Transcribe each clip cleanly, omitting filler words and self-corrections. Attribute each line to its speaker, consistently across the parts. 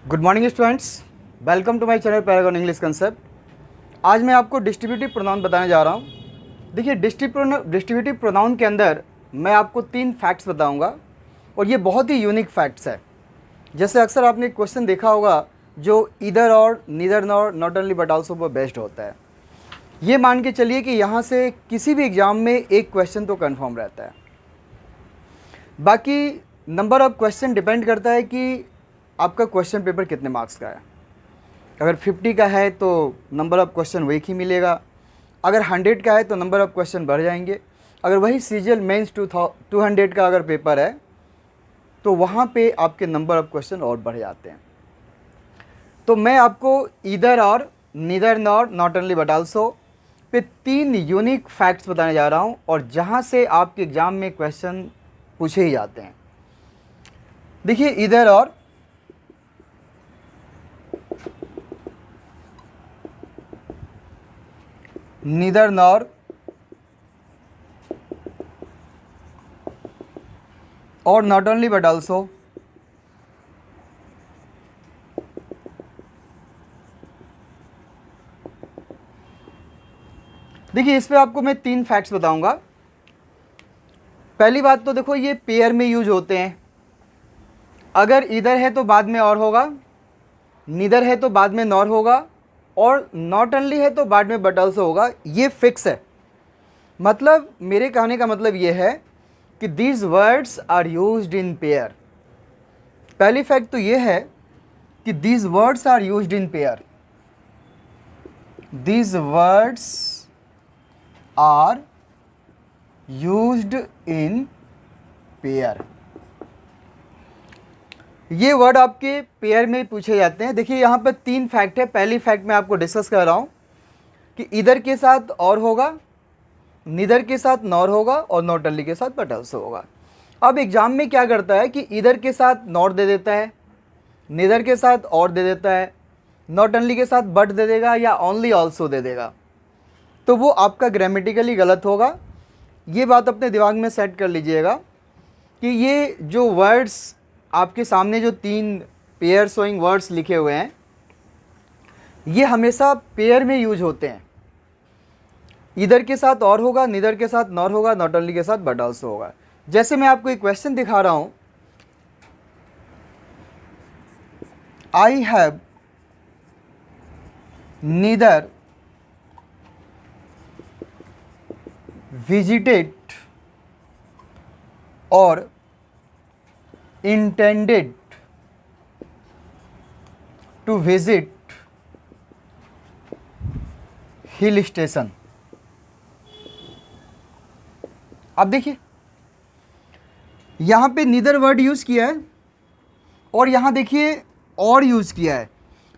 Speaker 1: Good morning students, welcome to my channel Paragon English Concept. आज मैं आपको distributive pronoun बताने जा रहा हूँ। देखिए, डिस्ट्रीब्यूटिव प्रोनाउन के अंदर मैं आपको 3 फैक्ट्स बताऊँगा और ये बहुत ही यूनिक फैक्ट्स है। जैसे अक्सर आपने एक क्वेश्चन देखा होगा जो इधर और neither nor not only but also पर बेस्ड होता है। ये मान के चलिए कि यहाँ से किसी भी एग्ज़ाम में एक क्वेश्चन तो कन्फर्म रहता है। बाकी नंबर ऑफ क्वेश्चन डिपेंड करता है कि आपका क्वेश्चन पेपर कितने मार्क्स का है। अगर 50 का है तो नंबर ऑफ़ क्वेश्चन वही ही मिलेगा। अगर 100 का है तो नंबर ऑफ़ क्वेश्चन बढ़ जाएंगे। अगर वही सीजीएल मेंस 200 का अगर पेपर है तो वहाँ पे आपके नंबर ऑफ़ क्वेश्चन और बढ़ जाते हैं। तो मैं आपको ईदर और neither nor not only but also पे 3 यूनिक फैक्ट्स बताने जा रहा हूँ और जहाँ से आपके एग्ज़ाम में क्वेश्चन पूछे ही जाते हैं। देखिए, ईदर और नीदर नॉर और नॉट ओनली बट आल्सो देखिए, इस पे आपको मैं 3 फैक्ट्स बताऊंगा। पहली बात तो देखो, ये पेयर में यूज होते हैं। अगर इधर है तो बाद में और होगा, नीदर है तो बाद में नॉर होगा और नॉट ओनली है तो बाद में बट आल्सो होगा। ये फिक्स है। मतलब मेरे कहने का मतलब ये है कि these words are used in pair. पहली फैक्ट तो ये है कि these words are used in pair. These words are used in pair. ये वर्ड आपके पेयर में पूछे जाते हैं। देखिए, यहाँ पर 3 फैक्ट है। पहली फैक्ट मैं आपको डिस्कस कर रहा हूँ कि इधर के साथ और होगा, निदर के साथ नॉर होगा और नॉट ओनली के साथ बट आल्सो होगा। अब एग्जाम में क्या करता है कि इधर के साथ नॉट दे देता है, निदर के साथ और दे देता है, नॉट ओनली के साथ बट दे देगा या ओनली ऑल्सो दे देगा। तो वो आपका ग्रामेटिकली गलत होगा। ये बात अपने दिमाग में सेट कर लीजिएगा कि ये जो वर्ड्स आपके सामने जो 3 पेयर शोइंग वर्ड्स लिखे हुए हैं, ये हमेशा पेयर में यूज होते हैं। इधर के साथ और होगा, निदर के साथ नॉर होगा, नॉट ओनली के साथ बट आल्सो होगा। जैसे मैं आपको एक क्वेश्चन दिखा रहा हूं, I have neither visited or intended to visit hill station. अब देखिए, यहां पे नीदर वर्ड यूज किया है और यहां देखिए और यूज किया है।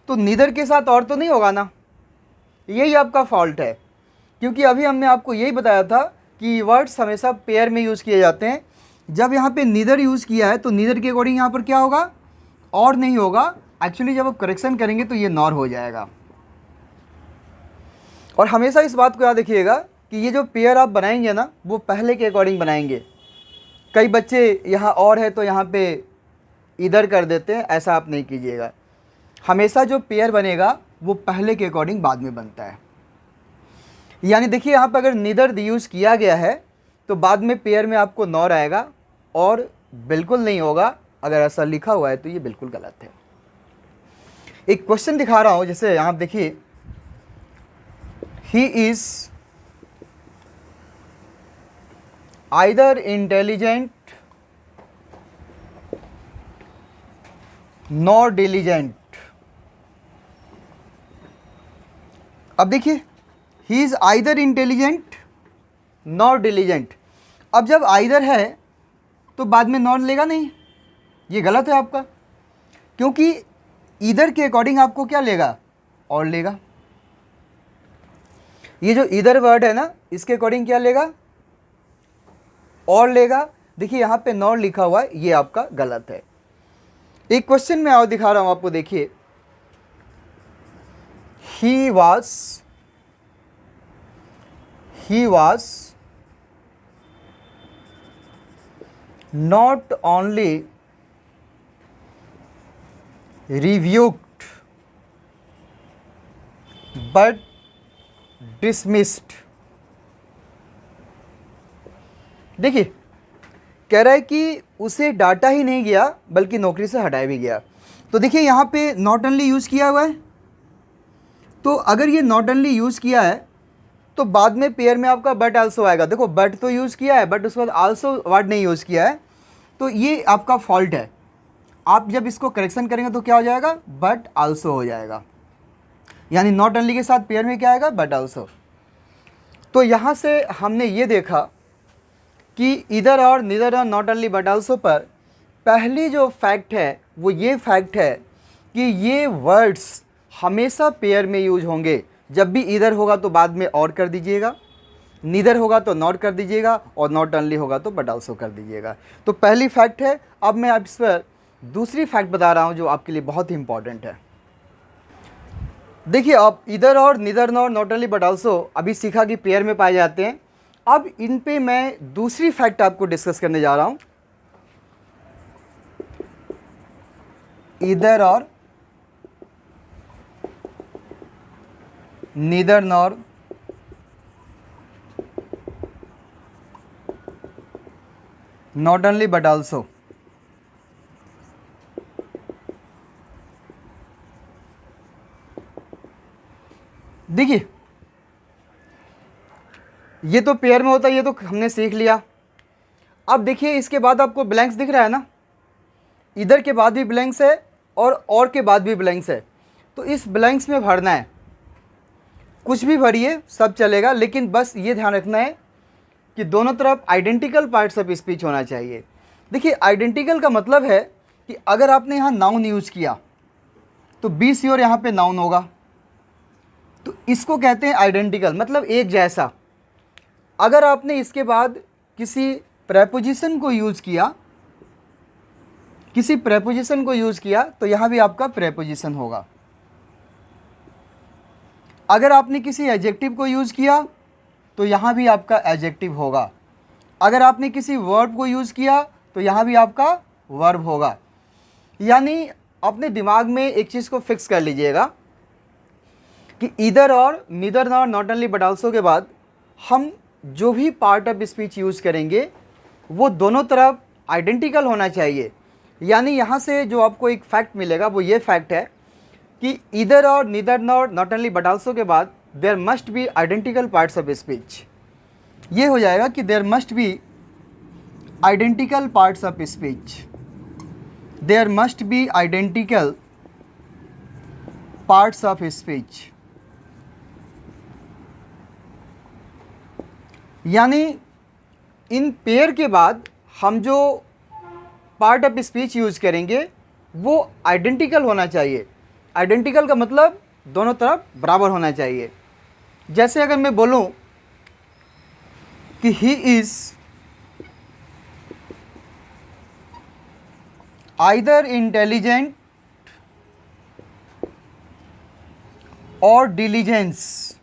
Speaker 1: तो नीदर के साथ और तो नहीं होगा ना, यही आपका फॉल्ट है। क्योंकि अभी हमने आपको यही बताया था कि वर्ड्स हमेशा पेयर में यूज़ किए जाते हैं। जब यहाँ पे नीदर यूज़ किया है तो नीदर के अकॉर्डिंग यहाँ पर क्या होगा, और नहीं होगा। एक्चुअली जब आप करेक्शन करेंगे तो ये नॉर हो जाएगा। और हमेशा इस बात को याद रखिएगा कि ये जो पेयर आप बनाएंगे ना, वो पहले के अकॉर्डिंग बनाएंगे। कई बच्चे यहाँ और है तो यहाँ पे इधर कर देते हैं, ऐसा आप नहीं कीजिएगा। हमेशा जो पेयर बनेगा वो पहले के अकॉर्डिंग बाद में बनता है। यानी देखिए, यहाँ पर अगर नीदर यूज़ किया गया है तो बाद में पेयर में आपको नॉर आएगा और बिल्कुल नहीं होगा। अगर ऐसा लिखा हुआ है तो ये बिल्कुल गलत है। एक क्वेश्चन दिखा रहा हूँ, जैसे यहाँ देखिए, he is either intelligent nor diligent. अब देखिए, he is either intelligent nor diligent. अब जब आइदर है तो बाद में नॉर लेगा नहीं, ये गलत है आपका। क्योंकि इधर के अकॉर्डिंग आपको क्या लेगा, और लेगा। ये जो इधर वर्ड है ना, इसके अकॉर्डिंग क्या लेगा, और लेगा। देखिए, यहाँ पे नॉर लिखा हुआ है, ये आपका गलत है। एक क्वेश्चन में और दिखा रहा हूं आपको, देखिए, ही was not only rebuked but dismissed। देखिए कह रहा है कि उसे डांटा ही नहीं गया बल्कि नौकरी से हटाया भी गया। तो देखिए यहाँ पे नॉट ओनली यूज़ किया हुआ है, तो अगर ये नॉट ओनली यूज़ किया है तो बाद में पेयर में आपका बट आल्सो आएगा। देखो बट तो यूज़ किया है बट उसके बाद आल्सो वर्ड नहीं यूज़ किया है, तो ये आपका फॉल्ट है। आप जब इसको करेक्शन करेंगे तो क्या हो जाएगा, बट आल्सो हो जाएगा, यानी नॉट ओनली के साथ पेयर में क्या आएगा, बट आल्सो। तो यहाँ से हमने ये देखा कि इधर और निदर और नॉट ओनली बट आल्सो पर पहली जो फैक्ट है वो ये फैक्ट है कि ये वर्ड्स हमेशा पेयर में यूज होंगे। जब भी इधर होगा तो बाद में और कर दीजिएगा, नीदर होगा तो नॉट कर दीजिएगा, और नॉट ओनली होगा तो बट आल्सो कर दीजिएगा। तो पहली फैक्ट है। अब मैं आप इस पर दूसरी फैक्ट बता रहा हूँ जो आपके लिए बहुत ही इंपॉर्टेंट है। देखिए अब इधर और neither nor not only but also अभी सीखा कि पेयर में पाए जाते हैं। अब इन पे मैं दूसरी फैक्ट आपको डिस्कस करने जा रहा हूँ। इधर और neither nor not only but also. देखिए ये तो पेयर में होता है, ये तो हमने सीख लिया। अब देखिए इसके बाद आपको ब्लैंक्स दिख रहा है ना, इधर के बाद भी ब्लैंक्स है और के बाद भी ब्लैंक्स है। तो इस ब्लैंक्स में भरना है, कुछ भी भरिए सब चलेगा, लेकिन बस ये ध्यान रखना है कि दोनों तरफ आइडेंटिकल पार्ट्स ऑफ स्पीच होना चाहिए। देखिए आइडेंटिकल का मतलब है कि अगर आपने यहाँ नाउन यूज़ किया तो बी सी और यहाँ पे नाउन होगा, तो इसको कहते हैं आइडेंटिकल, मतलब एक जैसा। अगर आपने इसके बाद किसी प्रेपोजिशन को यूज़ किया, किसी प्रेपोजिशन को यूज़ किया तो यहाँ भी आपका प्रेपोजिशन होगा। अगर आपने किसी एडजेक्टिव को यूज़ किया तो यहाँ भी आपका एडजेक्टिव होगा। अगर आपने किसी वर्ब को यूज़ किया तो यहाँ भी आपका वर्ब होगा। यानी अपने दिमाग में एक चीज़ को फिक्स कर लीजिएगा कि इधर और neither nor not only but also के बाद हम जो भी पार्ट ऑफ स्पीच यूज़ करेंगे वो दोनों तरफ आइडेंटिकल होना चाहिए। यानी यहाँ से जो आपको एक फैक्ट मिलेगा वो ये फैक्ट है कि इधर और neither nor not only but also के बाद there must be identical parts of speech. ये हो जाएगा कि there must be identical parts of speech, there must be identical parts of speech. यानी इन पेयर के बाद हम जो पार्ट ऑफ स्पीच यूज़ करेंगे वो आइडेंटिकल होना चाहिए। आइडेंटिकल का मतलब दोनों तरफ बराबर होना चाहिए। जैसे अगर मैं बोलूं कि ही इज़ आइदर इंटेलिजेंट और डिलीजेंस,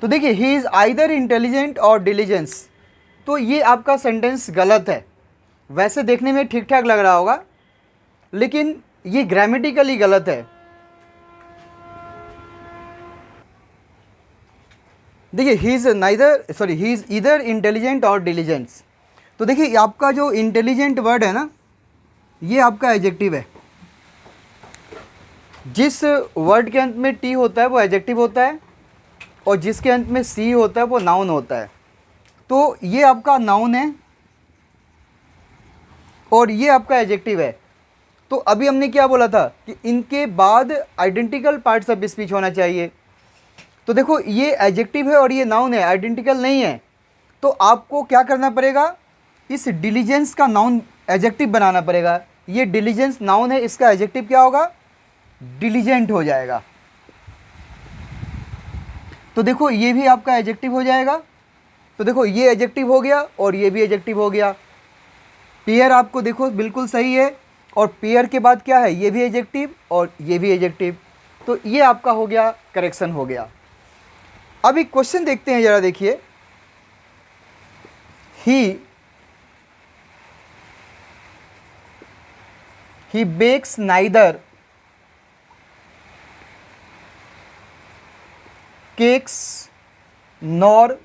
Speaker 1: तो देखिए ही इज़ आइदर इंटेलिजेंट और डिलीजेंस, तो ये आपका सेंटेंस गलत है। वैसे देखने में ठीक ठाक लग रहा होगा लेकिन ये ग्रामेटिकली गलत है। देखिए ही इज़ ईदर इंटेलिजेंट और डिलीजेंस, तो देखिए आपका जो इंटेलिजेंट वर्ड है ना ये आपका एडजेक्टिव है। जिस वर्ड के अंत में टी होता है वो एडजेक्टिव होता है और जिसके अंत में सी होता है वो नाउन होता है। तो ये आपका नाउन है और ये आपका एडजेक्टिव है। तो अभी हमने क्या बोला था कि इनके बाद आइडेंटिकल पार्ट्स ऑफ स्पीच होना चाहिए। तो देखो ये एडजेक्टिव है और ये नाउन है, आइडेंटिकल नहीं है। तो आपको क्या करना पड़ेगा, इस डिलीजेंस का नाउन एडजेक्टिव बनाना पड़ेगा। ये डिलीजेंस नाउन है, इसका एडजेक्टिव क्या होगा, डिलीजेंट हो जाएगा। तो देखो ये भी आपका एडजेक्टिव हो जाएगा। तो देखो ये एडजेक्टिव हो गया और ये भी एडजेक्टिव हो गया। पेयर आपको देखो बिल्कुल सही है, और पेयर के बाद क्या है, ये भी एडजेक्टिव और ये भी एडजेक्टिव। तो ये आपका हो गया, करेक्शन हो गया। अब एक क्वेश्चन देखते हैं, जरा देखिए। He he bakes neither cakes nor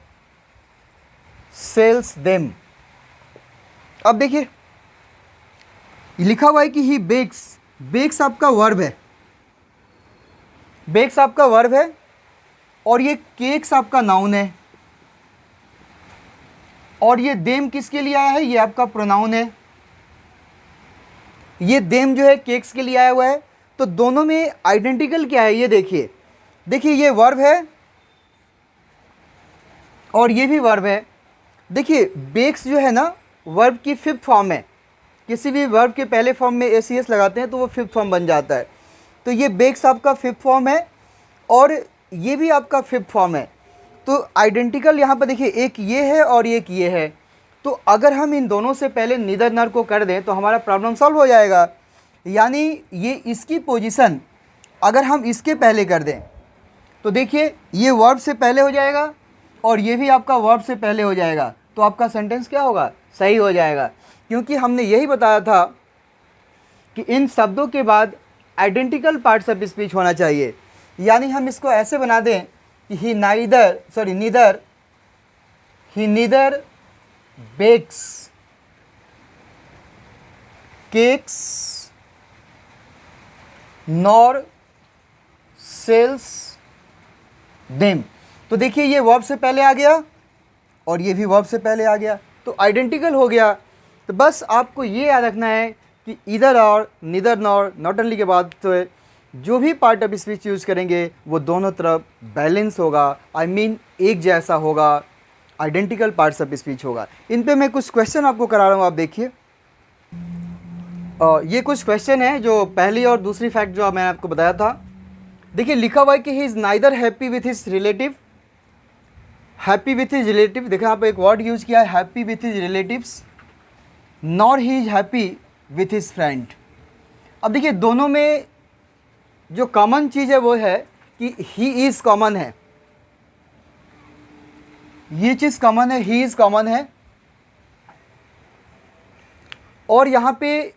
Speaker 1: sells them. अब देखिए लिखा हुआ है कि ही बेक्स, बेक्स आपका वर्ब है, बेक्स आपका वर्ब है, और ये केक्स आपका नाउन है, और ये देम किसके लिए आया है, ये आपका प्रोनाउन है। ये देम जो है केक्स के लिए आया हुआ है, तो दोनों में आइडेंटिकल क्या है ये देखिए। देखिए ये वर्ब है और ये भी वर्ब है। देखिए बेक्स जो है ना वर्ब की फिफ्थ फॉर्म है, किसी भी वर्ब के पहले फॉर्म में एस लगाते हैं तो वो फिफ्थ फॉर्म बन जाता है। तो ये बेक्स आपका फिफ्थ फॉर्म है और ये भी आपका फिफ्थ फॉर्म है। तो आइडेंटिकल यहाँ पर देखिए एक ये है और एक ये है। तो अगर हम इन दोनों से पहले नीदर नर को कर दें तो हमारा प्रॉब्लम सॉल्व हो जाएगा। यानी ये इसकी पोजीशन अगर हम इसके पहले कर दें तो देखिए ये वर्ब से पहले हो जाएगा और ये भी आपका वर्ब से पहले हो जाएगा, तो आपका सेंटेंस क्या होगा, सही हो जाएगा। क्योंकि हमने यही बताया था कि इन शब्दों के बाद आइडेंटिकल पार्ट्स ऑफ स्पीच होना चाहिए। यानी हम इसको ऐसे बना दें कि he neither bakes cakes nor sells them. तो देखिए ये वर्ब से पहले आ गया और ये भी वर्ब से पहले आ गया, तो आइडेंटिकल हो गया। तो बस आपको ये याद रखना है कि इधर और नीदर नॉर नॉट ओनली के बाद तो जो भी पार्ट ऑफ स्पीच यूज़ करेंगे वो दोनों तरफ बैलेंस होगा, आई मीन एक जैसा होगा, आइडेंटिकल पार्ट्स ऑफ स्पीच होगा। इन पे मैं कुछ क्वेश्चन आपको करा रहा हूँ, आप देखिए। ये कुछ क्वेश्चन है जो पहली और दूसरी फैक्ट जो मैंने आपको बताया था। देखिए लिखा हुआ है कि he is neither happy with his relative, happy with his relative, देखा यहाँ पे एक वर्ड यूज़ किया है happy with his relatives, nor he is happy with his friend. अब देखिए दोनों में जो कॉमन चीज़ है वो है कि ही इज़ कॉमन है, ये चीज़ कॉमन है, ही इज़ कॉमन है। और यहाँ पे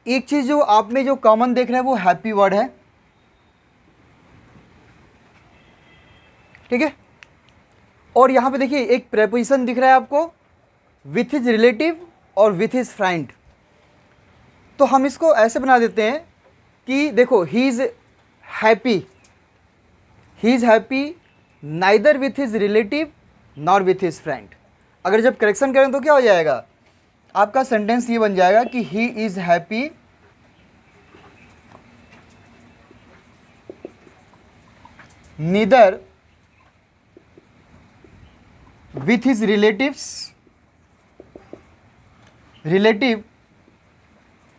Speaker 1: एक चीज़ जो आप में जो कॉमन देख रहे हैं वो हैप्पी वर्ड है, ठीक है। और यहाँ पे देखिए एक प्रेपोजिशन दिख रहा है आपको विथ हिज रिलेटिव और विथ हिज फ्रेंड। तो हम इसको ऐसे बना देते हैं कि देखो he is happy neither with his relative nor with his friend. अगर जब करेक्शन करें तो क्या हो जाएगा, आपका सेंटेंस ये बन जाएगा कि he is happy neither with his relative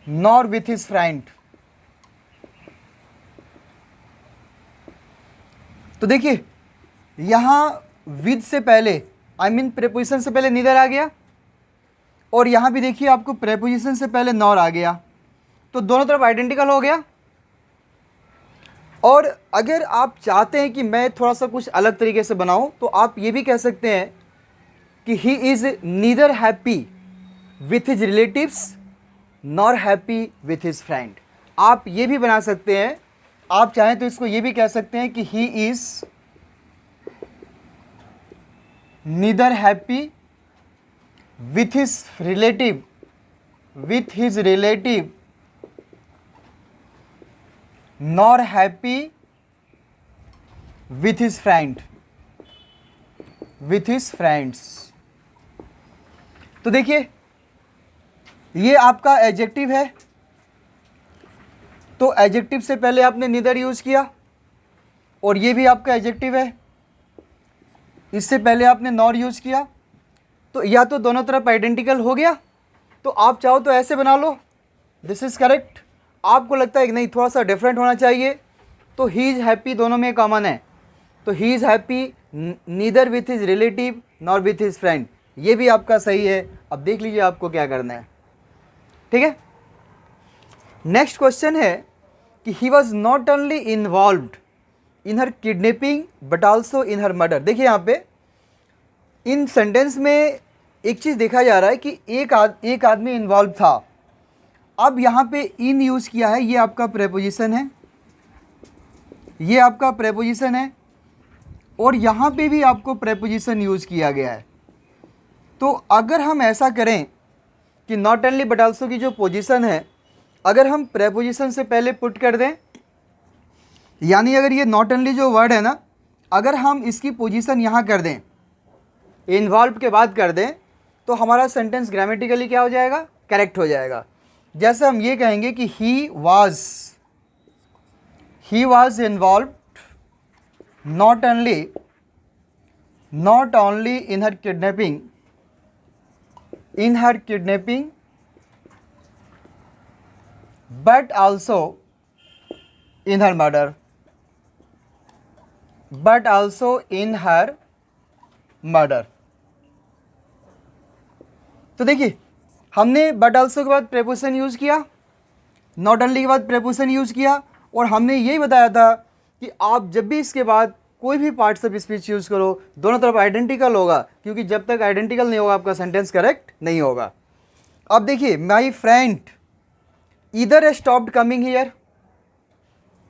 Speaker 1: nor with his friend। तो देखिए यहाँ विद से पहले आई मीन प्रेपोजिशन से पहले नीदर आ गया और यहाँ भी देखिए आपको प्रेपोजिशन से पहले नॉर आ गया, तो दोनों तरफ आइडेंटिकल हो गया। और अगर आप चाहते हैं कि मैं थोड़ा सा कुछ अलग तरीके से बनाऊं तो आप ये भी कह सकते हैं कि he is neither happy with his relatives nor happy with his friend. आप ये भी बना सकते हैं, आप चाहें तो इसको ये भी कह सकते हैं कि he is neither happy with his relative nor happy with his friends. तो देखिए ये आपका एडजेक्टिव है, तो एडजेक्टिव से पहले आपने नीदर यूज़ किया और ये भी आपका एडजेक्टिव है, इससे पहले आपने नॉर यूज़ किया, तो या तो दोनों तरफ आइडेंटिकल हो गया। तो आप चाहो तो ऐसे बना लो, दिस इज़ करेक्ट। आपको लगता है कि नहीं थोड़ा सा डिफरेंट होना चाहिए, तो ही इज़ हैप्पी दोनों में कॉमन है, तो he is happy neither with his relative nor with his friend, ये भी आपका सही है। अब देख लीजिए आपको क्या करना है, ठीक है। नेक्स्ट क्वेश्चन है कि he was not only involved in her kidnapping but also in her murder. देखिए यहाँ पे इन सेंटेंस में एक चीज़ देखा जा रहा है कि एक आदमी इन्वॉल्व था अब यहाँ पे इन यूज़ किया है, ये आपका प्रेपोजिशन है, ये आपका प्रेपोजिशन है, और यहाँ पे भी आपको प्रेपोजिशन यूज़ किया गया है। तो अगर हम ऐसा करें कि नॉट ओनली बट आल्सो की जो पोजीशन है, अगर हम प्रेपोजिशन से पहले पुट कर दें, यानी अगर ये नॉट ओनली जो वर्ड है ना, अगर हम इसकी पोजीशन यहाँ कर दें, इन्वॉल्व के बाद कर दें, तो हमारा सेंटेंस ग्रामेटिकली क्या हो जाएगा, करेक्ट हो जाएगा। जैसे हम ये कहेंगे कि he was involve not only in her kidnapping but also in her murder, तो देखिए हमने बट आल्सो के बाद प्रेपोजिशन यूज़ किया, नॉट ओनली के बाद प्रेपोजिशन यूज़ किया, और हमने यही बताया था कि आप जब भी इसके बाद कोई भी पार्ट्स ऑफ स्पीच यूज़ करो, दोनों तरफ आइडेंटिकल होगा, क्योंकि जब तक आइडेंटिकल नहीं होगा आपका सेंटेंस करेक्ट नहीं होगा। अब देखिए, my friend either stopped coming here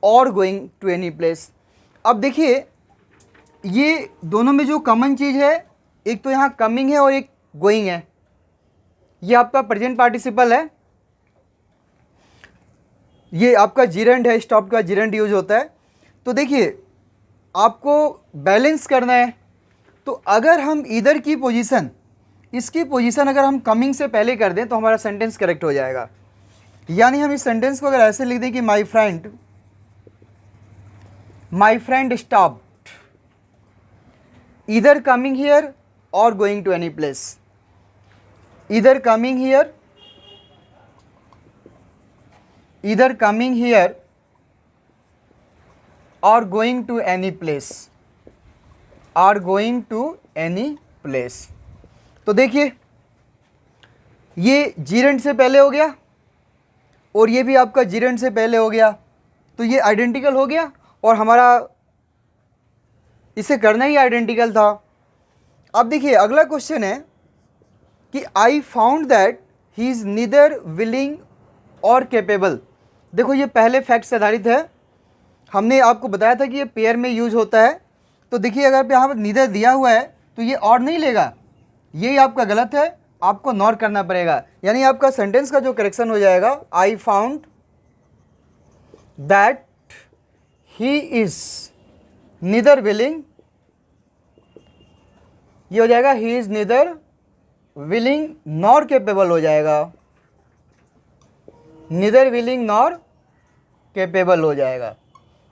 Speaker 1: or going to any place. अब देखिए ये दोनों में जो कॉमन चीज़ है, एक तो यहाँ कमिंग है और एक गोइंग है। ये आपका प्रेजेंट पार्टिसिपल है, ये आपका जीरेंड है, स्टॉप का जीरेंड यूज होता है। तो देखिए आपको बैलेंस करना है, तो अगर हम इधर की पोजीशन, इसकी पोजीशन अगर हम कमिंग से पहले कर दें तो हमारा सेंटेंस करेक्ट हो जाएगा। यानी हम इस सेंटेंस को अगर ऐसे लिख दें कि my friend stopped either coming here or going to any place, either coming here or going to any place, तो देखिए ये जीरेंड से पहले हो गया और ये भी आपका जीरेंड से पहले हो गया, तो ये आइडेंटिकल हो गया और हमारा इसे करना ही आइडेंटिकल था। अब देखिए अगला क्वेश्चन है कि I found that he is neither willing और कैपेबल। देखो ये पहले फैक्ट से आधारित है, हमने आपको बताया था कि ये पेयर में यूज होता है। तो देखिए अगर यहाँ पर नीदर दिया हुआ है तो ये और नहीं लेगा, ये आपका गलत है, आपको नॉर करना पड़ेगा। यानी आपका सेंटेंस का जो करेक्शन हो जाएगा, I found that he is neither willing, ये हो जाएगा he is neither willing nor capable हो जाएगा, नीदर विलिंग नॉर कैपेबल हो जाएगा।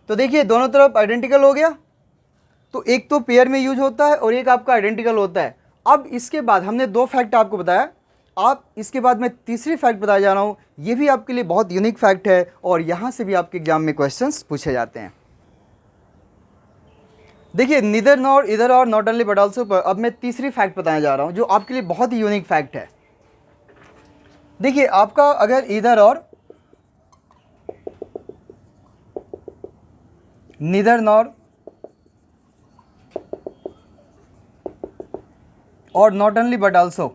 Speaker 1: तो देखिए दोनों तरफ आइडेंटिकल हो गया, तो एक तो पेयर में यूज होता है और एक आपका आइडेंटिकल होता है। अब इसके बाद हमने दो फैक्ट आपको बताया, आप इसके बाद मैं तीसरी फैक्ट बताया जा रहा हूँ, ये भी आपके लिए बहुत यूनिक फैक्ट है और यहाँ से भी आपके एग्जाम में क्वेश्चंस पूछे जाते हैं। देखिए नीदर नॉर इधर और नॉट ओनली बट आल्सो पर अब मैं तीसरी फैक्ट बताने जा रहा हूँ जो आपके लिए बहुत ही यूनिक फैक्ट है। देखिए आपका अगर इधर नीदर नॉर और नॉट ओनली बट आल्सो,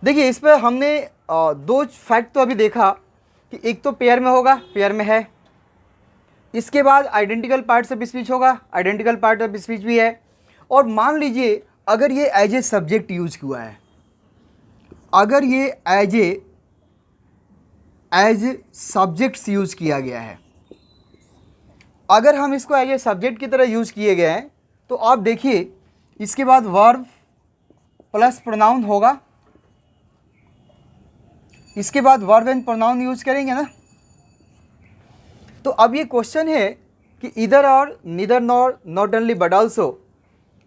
Speaker 1: देखिए इस पर हमने दो फैक्ट तो अभी देखा कि एक तो पेयर में होगा, पेयर में है, इसके बाद आइडेंटिकल पार्ट्स ऑफ स्पीच होगा, आइडेंटिकल पार्ट ऑफ स्पीच भी है। और मान लीजिए अगर ये एज ए सब्जेक्ट यूज हुआ है, अगर ये एज सब्जेक्ट्स यूज किया गया है, अगर हम इसको एज ए सब्जेक्ट की तरह यूज किए गए हैं तो आप देखिए इसके बाद वर्ब प्लस प्रोनाउन होगा, इसके बाद वर्ब एंड प्रोनाउन यूज करेंगे ना। तो अब ये क्वेश्चन है कि इधर और neither nor not only but also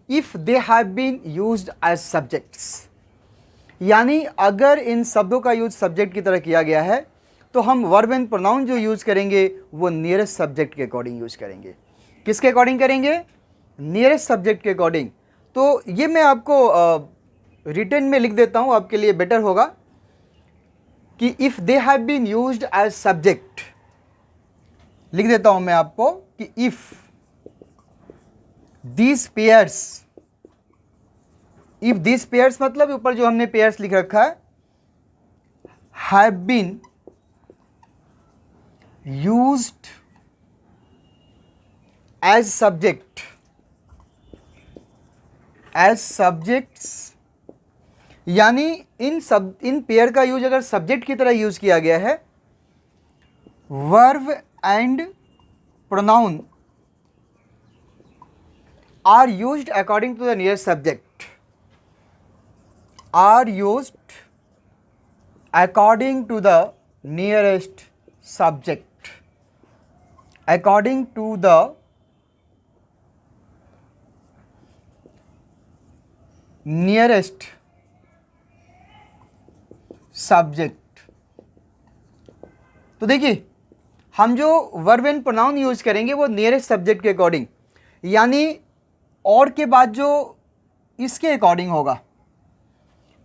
Speaker 1: if they have been used as subjects, यानी अगर इन शब्दों का यूज सब्जेक्ट की तरह किया गया है तो हम वर्ब एंड प्रोनाउन जो यूज करेंगे वो नियरेस्ट सब्जेक्ट के अकॉर्डिंग यूज करेंगे। किसके अकॉर्डिंग करेंगे? नियरेस्ट सब्जेक्ट के अकॉर्डिंग। तो ये मैं आपको रिटन में लिख देता हूँ, आपके लिए बेटर होगा कि if they have been used as subject, लिख देता हूँ मैं आपको कि if these pairs if this pairs मतलब ऊपर जो हमने पेयर्स लिख रखा है, have been used as subject, as subjects, यानी इन पेयर का यूज अगर सब्जेक्ट की तरह यूज किया गया है, verb and pronoun are used according to the nearest subject, are used according to the nearest subject, according to the nearest subject. तो देखिए हम जो वर्ब एंड प्रोनाउन यूज करेंगे वो नियरेस्ट सब्जेक्ट के अकॉर्डिंग, यानी और के बाद जो इसके अकॉर्डिंग होगा,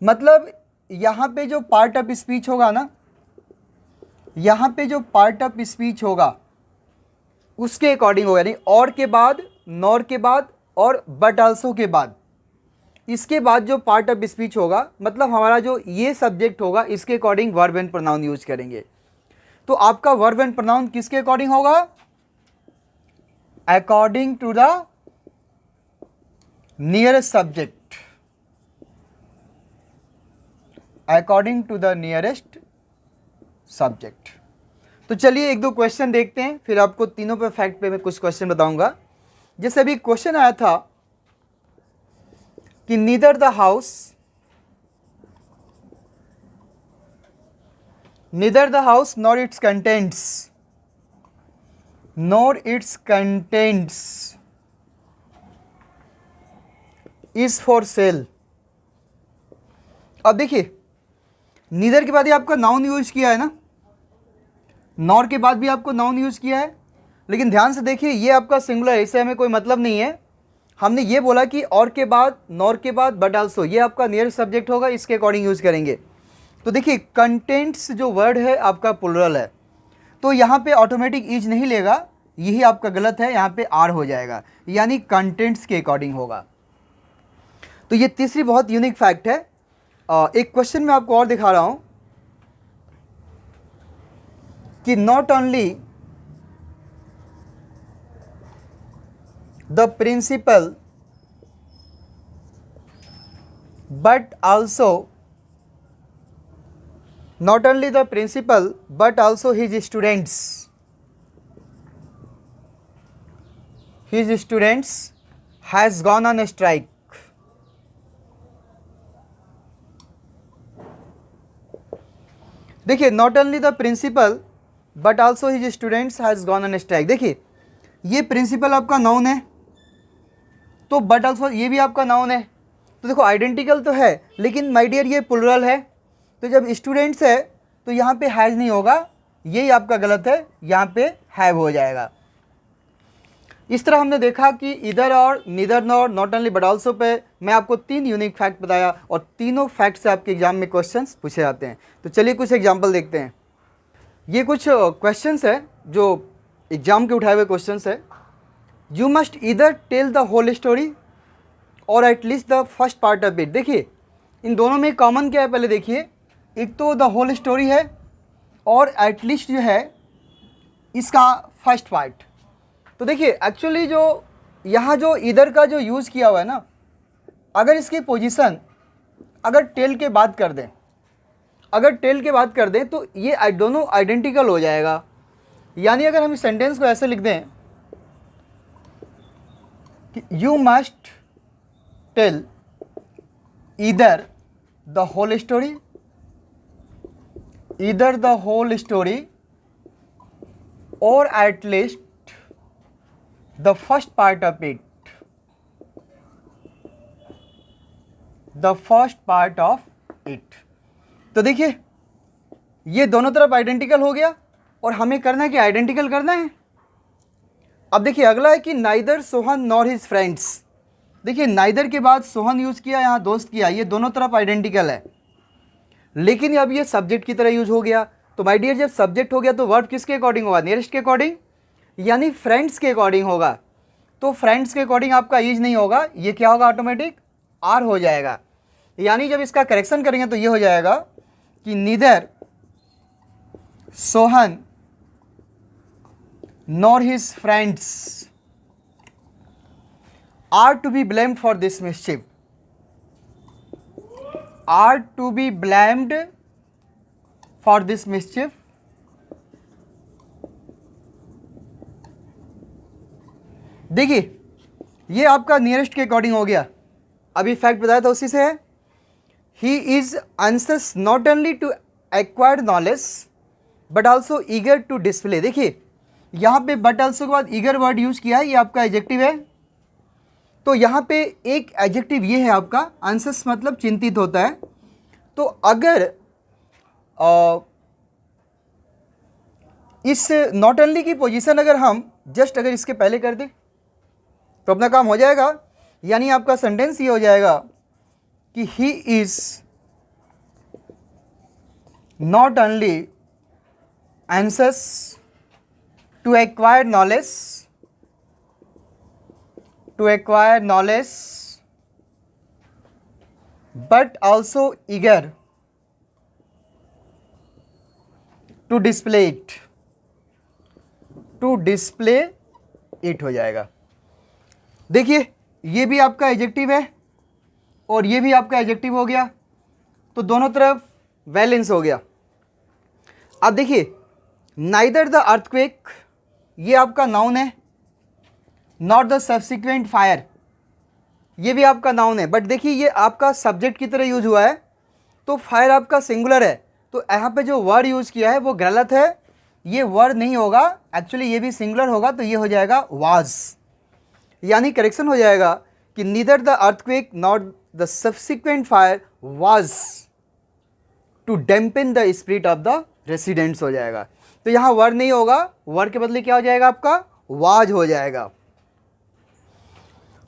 Speaker 1: मतलब यहाँ पे जो पार्ट ऑफ स्पीच होगा ना, यहाँ पे जो पार्ट ऑफ स्पीच होगा उसके अकॉर्डिंग होगा, यानी और के बाद, नॉर के बाद और बट आल्सो के बाद, इसके बाद जो पार्ट ऑफ स्पीच होगा, मतलब हमारा जो ये सब्जेक्ट होगा इसके according verb and pronoun use करेंगे। तो आपका वर्ब एंड प्रोनाउन किसके अकॉर्डिंग होगा? According to the nearest subject, according to the nearest subject. तो चलिए एक दो क्वेश्चन देखते हैं, फिर आपको तीनों पे फैक्ट पे मैं कुछ क्वेश्चन बताऊंगा। जैसे अभी क्वेश्चन आया था कि neither the house nor it's contents is for sale. अब देखिए नीदर के बाद ही आपका नाउन यूज किया है ना, नॉर के बाद भी आपको नाउन यूज किया है, लेकिन ध्यान से देखिए ये आपका सिंगुलर, इससे हमें कोई मतलब नहीं है। हमने ये बोला कि और के बाद, नॉर के बाद, बट आल्सो, ये आपका नियरेस्ट सब्जेक्ट होगा, इसके अकॉर्डिंग यूज करेंगे। तो देखिए कंटेंट्स जो वर्ड है आपका प्लुरल है, तो यहाँ पे ऑटोमेटिक इज नहीं लेगा, यही आपका गलत है, यहाँ पे आर हो जाएगा, यानी कंटेंट्स के अकॉर्डिंग होगा। तो ये तीसरी बहुत यूनिक फैक्ट है। एक क्वेश्चन मैं आपको और दिखा रहा हूँ कि not only the principal but also not only the principal but also his students has gone on a strike। देखिए not only the principal but also his students has gone on a strike। देखिए ये principal आपका noun है, तो but also ये भी आपका noun है, तो देखो आइडेंटिकल तो है, लेकिन माय डियर ये प्लुरल है, तो जब स्टूडेंट्स है तो यहाँ पे हैज़ नहीं होगा, यही आपका गलत है, यहाँ पे हैव हो जाएगा। इस तरह हमने देखा कि इधर और, neither nor, not only but also पे मैं आपको 3 यूनिक फैक्ट बताया, और तीनों फैक्ट से आपके एग्जाम में क्वेश्चंस पूछे जाते हैं। तो चलिए कुछ एग्जाम्पल देखते हैं। ये कुछ क्वेश्चंस है जो एग्जाम के उठाए हुए क्वेश्चंस है। You must either tell the whole story or at least the first part of it. देखिए इन दोनों में कॉमन क्या है, पहले देखिए, एक तो द होल स्टोरी है और एटलीस्ट जो है इसका फर्स्ट पार्ट। तो देखिए एक्चुअली जो यहाँ जो इधर का जो यूज़ किया हुआ है ना, अगर इसकी पोजीशन अगर टेल के बाद कर दें, तो ये दोनों आइडेंटिकल हो जाएगा। यानी अगर हम इस सेंटेंस को ऐसे लिख दें कि you must tell either the whole story or at least the first part of it. तो देखिए ये दोनों तरफ आइडेंटिकल हो गया, और हमें करना है कि आइडेंटिकल करना है। अब देखिए अगला है कि neither Sohan nor his friends. देखिए नाइदर के बाद सोहन यूज़ किया, यहाँ दोस्त किया, ये दोनों तरफ आइडेंटिकल है, लेकिन अब ये सब्जेक्ट की तरह यूज हो गया। तो माय डियर जब सब्जेक्ट हो गया तो वर्ब किसके अकॉर्डिंग होगा? नियरेस्ट के अकॉर्डिंग, यानी फ्रेंड्स के अकॉर्डिंग होगा। तो फ्रेंड्स के अकॉर्डिंग आपका इज नहीं होगा, ये क्या होगा? ऑटोमेटिक आर हो जाएगा। यानी जब इसका करेक्शन करेंगे तो ये हो जाएगा कि neither Sohan nor his friends are to be blamed for this mischief, are to be blamed for this mischief. देखिए ये आपका नियरेस्ट के अकॉर्डिंग हो गया, अभी फैक्ट बताया था उसी से है। He is anxious not only to acquired knowledge but also eager to display. देखिए यहाँ पे बट ऑल्सो के बाद ईगर वर्ड यूज किया है, ये आपका एडजेक्टिव है। तो यहाँ पे एक एडजेक्टिव ये है आपका anxious मतलब चिंतित होता है। तो अगर इस नॉट ओनली की पोजीशन अगर हम जस्ट अगर इसके पहले कर दें तो अपना काम हो जाएगा। यानी आपका सेंटेंस ये हो जाएगा कि he is not only anxious to acquire knowledge but also eager to display it हो जाएगा। देखिए ये भी आपका एडजेक्टिव है और ये भी आपका एडजेक्टिव हो गया, तो दोनों तरफ बैलेंस हो गया। अब देखिए नाइदर द अर्थक्वेक ये आपका नाउन है, नॉट द सब्सिक्वेंट फायर ये भी आपका नाउन है, बट देखिए ये आपका सब्जेक्ट की तरह यूज हुआ है तो फायर आपका सिंगुलर है, तो यहाँ पे जो वर्ड यूज किया है वो गलत है, ये वर्ड नहीं होगा, एक्चुअली ये भी सिंगुलर होगा, तो ये हो जाएगा वाज। यानी करेक्शन हो जाएगा कि neither the earthquake not the subsequent fire was to dampen the spirit of the residents हो जाएगा। तो यहाँ वर्ड नहीं होगा, वर्ड के बदले क्या हो जाएगा आपका वाज हो जाएगा।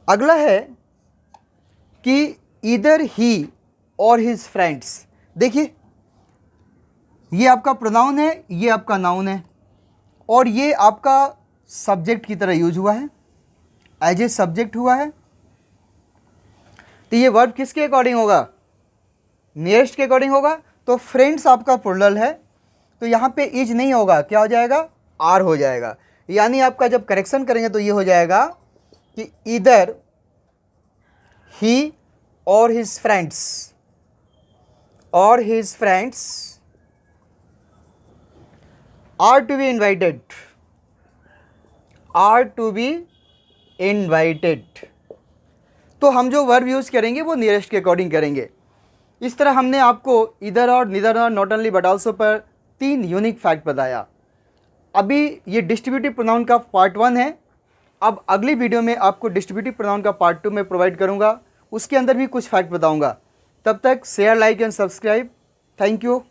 Speaker 1: अगला है कि ईदर ही और हिज फ्रेंड्स। देखिए ये आपका प्रोनाउन है, ये आपका नाउन है और ये आपका सब्जेक्ट की तरह यूज हुआ है, एज ए सब्जेक्ट हुआ है। तो ये वर्ब किसके अकॉर्डिंग होगा, नियरेस्ट के अकॉर्डिंग होगा। तो फ्रेंड्स आपका प्लुरल है तो यहाँ पे इज नहीं होगा, क्या हो जाएगा आर हो जाएगा। यानी आपका जब करेक्शन करेंगे तो ये हो जाएगा कि ईदर ही और his friends are to be invited. तो हम जो वर्ब यूज़ करेंगे वो नियरेस्ट के अकॉर्डिंग करेंगे। इस तरह हमने आपको इधर और निदर और नॉट ओनली बट ऑल्सो पर 3 यूनिक फैक्ट बताया। अभी ये डिस्ट्रीब्यूटिव प्रोनाउन का पार्ट 1 है। अब अगली वीडियो में आपको डिस्ट्रीब्यूटिव प्रोनाउन का पार्ट 2 में प्रोवाइड करूँगा, उसके अंदर भी कुछ फैक्ट बताऊँगा। तब तक share, like and subscribe. Thank you.